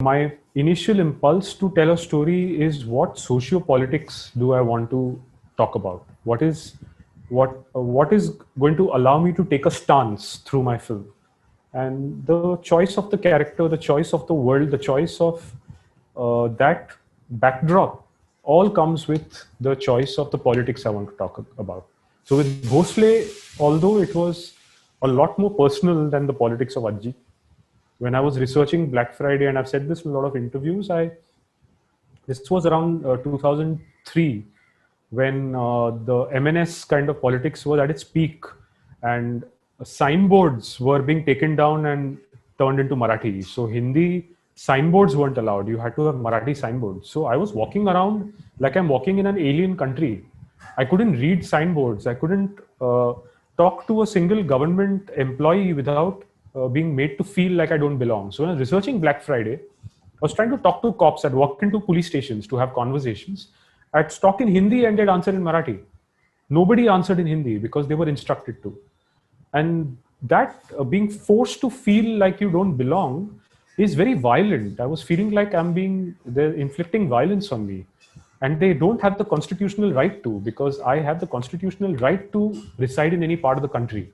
My initial impulse to tell a story is what sociopolitics do I want to talk about? What is going to allow me to take a stance through my film? And the choice of the character, the choice of the world, the choice of that backdrop all comes with the choice of the politics I want to talk about. So with Bhosle, although it was a lot more personal than the politics of Ajji, when I was researching Black Friday, and I've said this in a lot of interviews, this was around 2003 when the MNS kind of politics was at its peak, and signboards were being taken down and turned into Marathi. So Hindi signboards weren't allowed. You had to have Marathi signboards. So I was walking around like I'm walking in an alien country. I couldn't read signboards. I couldn't talk to a single government employee without being made to feel like I don't belong. So when I was researching Black Friday, I was trying to talk to cops. I'd walk into police stations to have conversations. I'd talk in Hindi and they'd answer in Marathi. Nobody answered in Hindi because they were instructed to. And that being forced to feel like you don't belong is very violent. I was feeling like they're inflicting violence on me. And they don't have the constitutional right to, because I have the constitutional right to reside in any part of the country.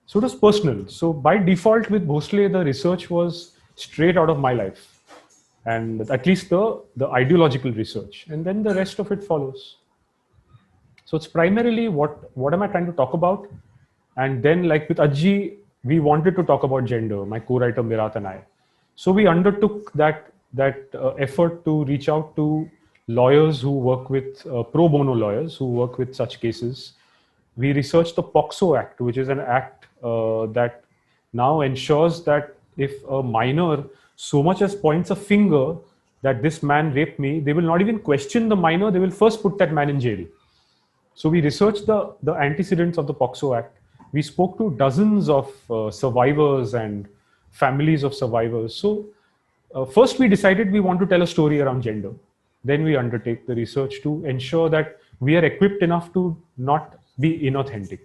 So it was personal. So by default with Bhosle, the research was straight out of my life. And at least the ideological research. And then the rest of it follows. So it's primarily what am I trying to talk about? And then like with Ajji, we wanted to talk about gender, my co-writer Mirat and I. So we undertook that effort to reach out to lawyers who work with pro bono lawyers who work with such cases. We researched the POCSO Act, which is an act that now ensures that if a minor so much as points a finger that this man raped me, they will not even question the minor. They will first put that man in jail. So we researched the antecedents of the POCSO Act. We spoke to dozens of survivors and families of survivors. So first we decided we want to tell a story around gender. Then we undertake the research to ensure that we are equipped enough to not be inauthentic.